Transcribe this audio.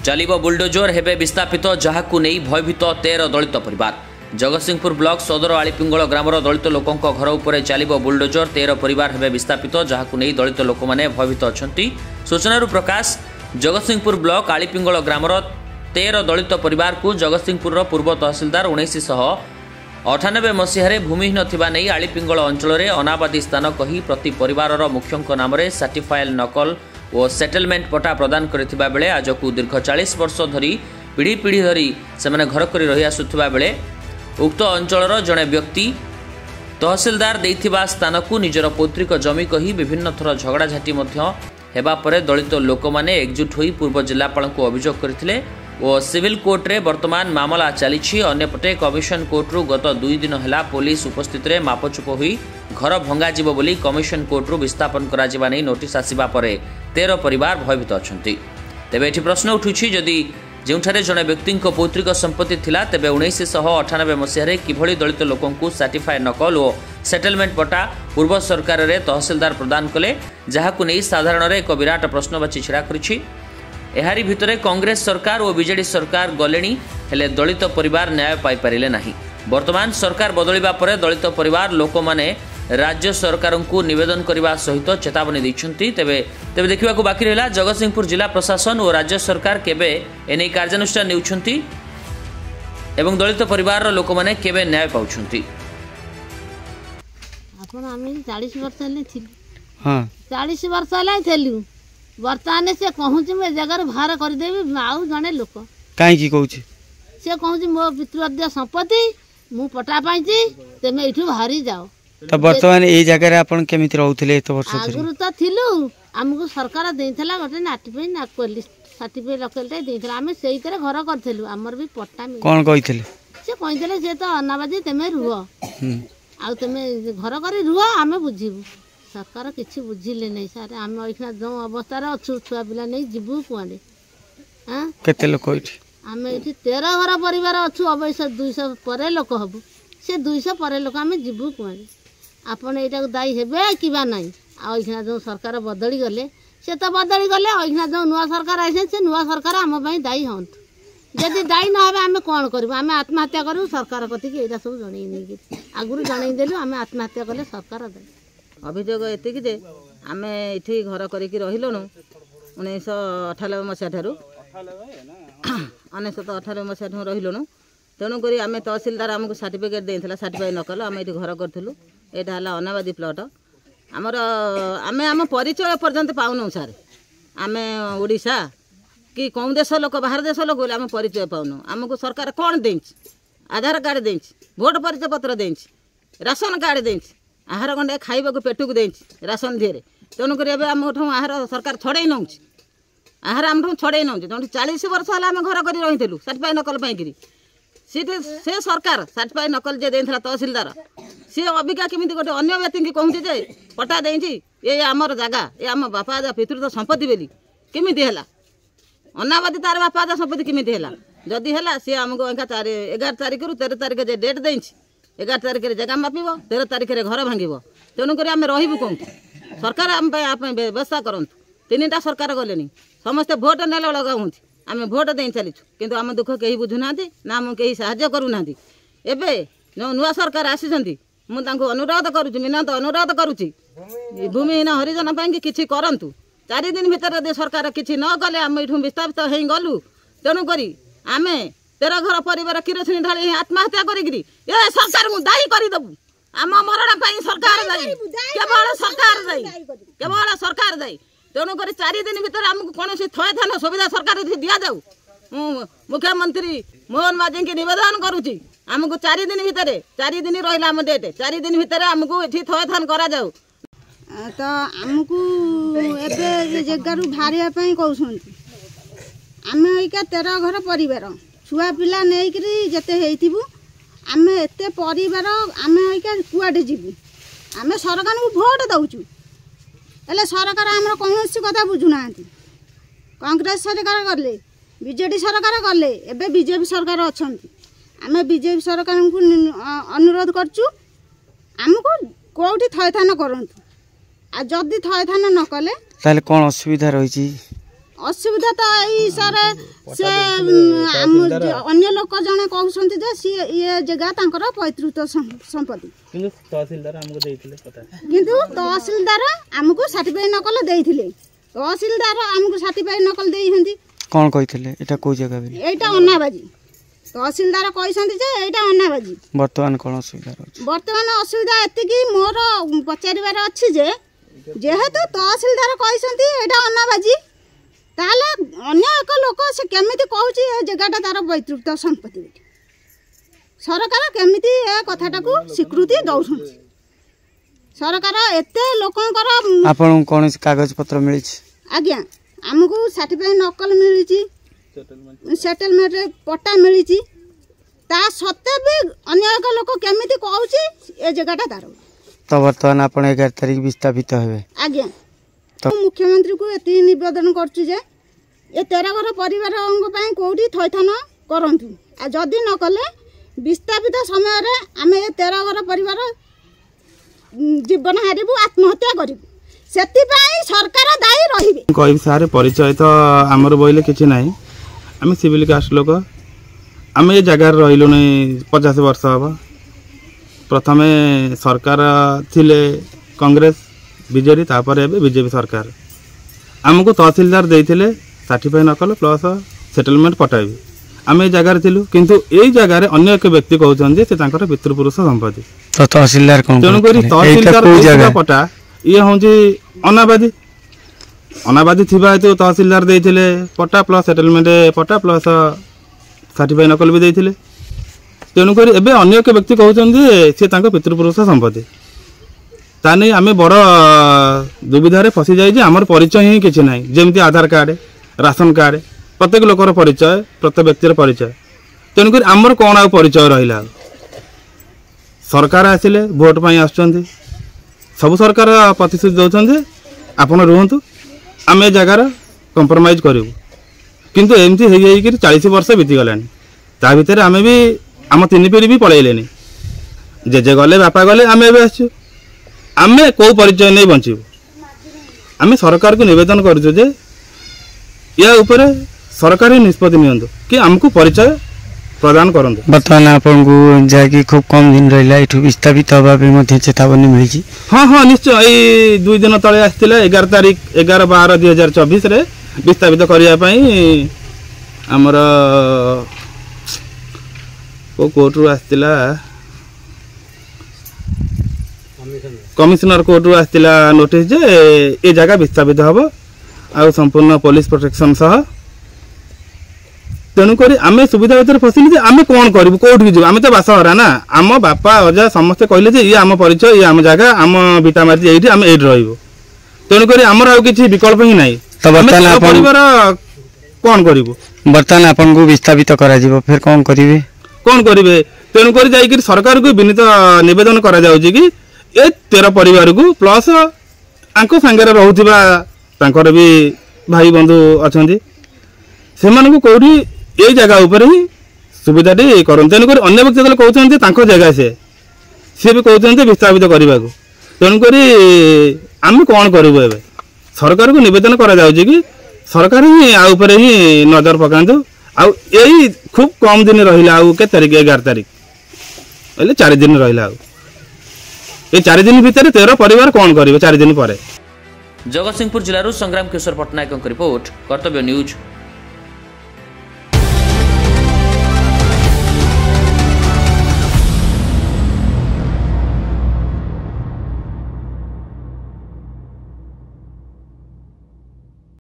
चलिबो bulldozer हेबे विस्थापित जहाकु नहीं भयभीत 13 दलित परिवार। जगतसिंहपुर ब्लॉक सदर आलीपिंगल ग्रामर दलित लोकों घर उपरे चलिबो बुलडोजर 13 परिवार हेबे विस्थापित जहाकु नहीं दलित लोक माने भयभीत अछंती। सूचनारू प्रकाश जगतसिंहपुर ब्लॉक आलीपिंगल ग्रामर 13 दलित परिवार को जगतसिंहपुर पूर्व तहसीलदार 1998 मसीह भूमिहीन थिबा नहीं आलीपिंगल अंचल में अनाबादी स्थान कही प्रति परिवार मुख्यों नाम सर्टिफाइड नकल और सेटलमेंट पट्टा प्रदान करथिबा बेले आज को दीर्घ 40 वर्ष धरी पीढ़ी पीढ़ी धरी से घर कर रही आसुथिबा बेले उक्त अंचलर जड़े व्यक्ति तहसीलदार देइथिबा स्थान को निजर पौत्रिक जमी कही विभिन्न थर झगड़ाझाटी हेबा परे दलित लोक माने एकजुट होई पूर्व जिलापाल को अभियोग करथिले और सिविल कोर्ट रे वर्तमान मामला चली। अन्यपटे कमिशन कोर्टरू गत 2 दिन है पुलिस उपस्थित रे मापचुप हुई घर भंगाजिब बोली कमिशन कोर्टरू विस्थापन करा जिबा नै नोटिस आसिबा परे 13 परिवार भयभीत अछंती। तेबे एठी प्रश्न उठुछि जदि जोंठारे जणे व्यक्ति पौत्रिक संपत्ति थिला तेबे 1998 मसीह किभली दलित लोकंकु सर्टिफाइड नकल और सेटलमेंट पट्टा पूर्व सरकार रे तहसीलदार प्रदान कले जहाकु नै साधारण रे एक विराट प्रश्नवाची छिड़ा करिछि। एहारी भितरे कांग्रेस सरकार और बीजेडी सरकार गलेनी हेले दलित परिवार न्याय पाई पारिले नाही। वर्तमान सरकार बदलिबा परे दलित परिवार लोक माने राज्य सरकार को निवेदन करने सहित चेतावनी दैछंती। तेबे देखा बाकी रहा जगतसिंहपुर जिला प्रशासन और राज्य सरकार केबे एने कार्यानुष्ठान नेउछंती एवं दलित परिवार लोक माने केबे न्याय पाउछंती। आपण आमी 40 वर्ष ले थिलु। हां 40 वर्ष ले थिलु। वर्तमान से कहूँ मैं जगह बाहर करदेवी आउ जड़े लोक कहीं कहूँ से कहूँ मो पितृद्य संपत्ति मु पटा पाई तेमे एठू बाहरी जाओ। तो वर्तमान ये जगह आपन केमिति रहउथिले तो वर्ष आगुरु तो थिलु हमको सरकार देइथला गोटे नाटिपे नाकली सर्टिफिकेट लकलटे देइथला आमे सेही तरे घर करथिलु हमर भी पट्टा मिल कोन कहिथिले से कहिथिले से तो अनाबादी तेमे रुह आ तेमे घर करी रुह आमे बुझिबु। सरकार किसी बुझिले नहीं सारे आम एखना जो अवस्था अच्छु छुआ पिला नहीं जीवु कुआडे हाँ केते लोक आम ये 13 घर परिवार अच्छु अवश्य 200 पर लोक हबु से 200 पर लोक आम जीवु कुआडे आपन एटा दायी हेबे किबा नहीं आखना जो सरकार बदली गले से तो बदली गले अखना जो नुआ सरकार आसे से नुआ सरकार आम दायी हूँ जदि दायी न हे आम कौन करूँ आम आत्महत्या करूँ सरकार कति यहाँ सब जन आगुरी जनईदेलु आम आत्महत्या कले सरकार दायी। अभियोग एतिक जे आम ये घर करके रहीलुणु 1998 मसीहा ठारू 1998 मसीहा ठारू रहीलुणु तेणुक आम तहसीलदार आमको सर्टिफिकेट देता सर्टिफाइड नकल आम ये घर करूँ यहाँ है अनाबादी प्लट आमर आम आम परिचय पर्यंत पाऊनु सार आम ओडिशा कि कौन देश लोक बाहर देश लोक आम परिचय पाऊनु आमको सरकार कौन दे आधार कार्ड दे भोट परिचय पत्र दे राशन कार्ड दे आहार गंडे खाइबा पेटू दे राशन धीरे तेणुक आम आहार सरकार छड़े नौ आहार आम छड़े नौ 40 वर्ष है आम घर कर रही सर्टिफाइड नकल पाई से सरकार सर्टिफाइड नकल जे देला तहसीलदार सी अबिका केमी गोटे अन्य व्यक्ति की कहूँ जे पट्टा दे ये आमर जगह ये आम बापा पितृत्व संपत्ति बोली केमी है अनाबादी तार बापा संपत्ति केमी है जदि है सी आमको 11 तारीख रु 13 तारीख जे डेट दे 11 तारीख जगह मापिब 13 तारीख घर भांग तेणुक आम रही कौन सरकार आम व्यवस्था करूँ 3टा सरकार गले समस्ते भोट नेला लगा हूँ आम भोट दे चलीचु किंतु आम दुख कहीं बुझुना ना आम कहीं साहाय्य करूना एबे जो नुआ सरकार आसी मुझे अनुरोध करुँच मिनत अनुरोध करुँची भूमिहीन हरिजन पाई किसी करूँ 4 दिन भितर सरकार किसी न कले आम ये विस्थापित हो गलु तेणुक आम 13 घर परिवार किरोसिनी ढाली आत्महत्या करी सरकार को दायी करदेबू आम मरण सरकार दायी केवल सरकार दायी केवल सरकार दायी तेणुक 4 दिन भर आमको कौन थयथान सुविधा सरकार दि जाऊ मुख्यमंत्री मोहन माझी की निवेदन करुँची आमको 4 दिन भितर 4 दिन रहा आम डेट 4 दिन भितर आमको ये थयथान करा जाऊ तो आमको एबे जगार बाहर कहते आम इका 13 घर परिवार छुआ पिला नहीं जिते होइथिबु आम एते परिवार आम कुआडे जीवु आम सरकार को भोट दउचु एले सरकार आमर कौन कथा बुझुना कांग्रेस सरकार गले बीजेडी सरकार गले एबे बीजेपी सरकार अछंती आम बीजेपी सरकार को अनुरोध करचु आमको कोठी थयथान करंतु आ जदि थयथान न कले ताले कोन असुविधा रही असुविधा तो यही सर से अन्य लोक जने कहते जे सी ये जगह तांकर पैतृक संपत्ति किंतु तहसीलदार आमको सर्टिफाई नकल देइथिले तहसीलदार आमको सर्टिफाई नकल देइहंती कौन कहिथिले एटा को जगह बे एटा अन्नाबाजी तहसीलदार कहते जे एटा अन्नाबाजी वर्तमान कोन असुविधा अछि वर्तमान असुविधा एति कि मोर पचारिबार अछि जे जेहेतु तहसीलदार कहते एटा अन्नाबाजी ताले अन्य एक लोक से केमिति कहूची ए जगहटा तार पैतृक संपत्ति सरकार केमिति ए कथाटा को स्वीकृति दउछन सरकार एते लोकंकर आपन कोन कागज पत्र मिली आज्ञा हमको सर्टिफाई नकल मिली सेटलमेंट पट्टा मिली ता सत्ते भी अन्य एक लोक केमिति कहूची ए जगहटा तार तो वर्तमान आपण 11 तारिख विस्थापित हेबे आज्ञा तो मुख्यमंत्री को एति निवेदन करछु जे ए 13 घर परिवार पई कोठी थैथन करंतु आ जदी न कले विस्थापित समय रे आमे ए 13 घर परिवार जीवन हारिबु आत्महत्या करिबु सेति पई सरकार दायी रहिबे कहि सारे परिचय तो हमर बोइले किछि नाही आमे सिविल कास्ट लोक आमे ए जगह रहिलु नै 50 वर्ष हबा प्रथमे सरकार थिले कांग्रेस बीजेपी तापर एबे बीजेपी सरकार आमको तहसीलदार देइथिले सर्टिफाई नकल प्लस सेटलमेंट पटाइबे आम ए जगह थिलु किंतु एई जगह रे अन्य एक व्यक्ति कहउछन जे से तांकर पितृपुरुष संपत्ति तो तहसीलदार कोन तेनु करी तहसीलदार पटा ये होंजी अनाबादी अनाबादी थिबा हेतु तहसीलदार देइथिले पटा प्लस सेटलमेंट पटा प्लस सर्टिफाई नकल भी देइथिले तेनु करी एबे अन्य एक व्यक्ति कहउछन जे से तांकर पितृपुरुष संपत्ति ताने आमे बड़ दुविधा फसी जाए आमर परिचय ही किसी ना जमती आधार कार्ड राशन कार्ड प्रत्येक लोकर परिचय प्रत्येक व्यक्तिर परिचय तेणुक आमर कौन आ परिचय रहा सरकार आसिले भोट पाई आसुचंती सब सरकार प्रतिश्रुति दौरान आपण रुहतु आम ए जगार कंप्रोमाइज करूँ किंतु एमती हो 40 वर्ष बीतीगला ता भितर आम भी आम 3 पीढ़ी भी पलैले जेजे गले बापा गले आम ए आसु आमे को परिचय नहीं बंचू आमे सरकार को निवेदन करूँ जे या ऊपर सरकार ही निष्पत्ति नियंतु कि हमको परिचय प्रदान करंतु वर्तमान आपन को जाकी खूब कम दिन रहिला एठु विस्थापित हबा पे मध्ये चेतावनी मिली हाँ हाँ निश्चय ए 2 दिन तले आस्तिला 11 तारिख 11/12/2024 रे विस्थापित करिया पई हमर को कोर्ट रु आस्तिला कमिशनर कोर्ट रु आस्तिला नोटिस जे ए जगह विस्थापित हबो आ संपूर्ण पुलिस प्रोटेक्शन सह तेणुक आम सुविधा भर फसिलु जे आम कौन करूँ कौटी जीव आम तो बासहरा ना आम बापा अजा समस्ते कहले जे ये आम परिचय ये आम जगह आम भिटामाटी ये आम ये रही तेणुक आमर आ किसी विकल्प ही ना परिवार कौन करूँ बर्तमान आपन को विस्थापित करा जीवो फिर कौन करिवे कौन करिवे तेणुक जाइए सरकार को विनीत निवेदन करा जाउची कि ए 13 परिवार को प्लस आंको संगे रहुथिबा तांकर भी भाई बंधु अछंती सेमान को कोठी ए जगह ऊपर ही सुविधाटी करन तेणुक अन्य व्यक्ति जब कहते तांको जगह से भी कहते विस्थापित करने को तेणुक आम कौन करूँ ए सरकार को निवेदन करा जाउची कि सरकार ही आ ऊपर ही नजर पकांतु आ यही खूब कम दिन रहा के तारीख 11 तारीख बोले 4 दिन रहा ये 4 दिन भितर 13 परिवार कौन करेंगे 4 दिन पर। जगतसिंहपुर जिलूर संग्राम किशोर पट्टनायक रिपोर्ट कर्तव्य न्यूज।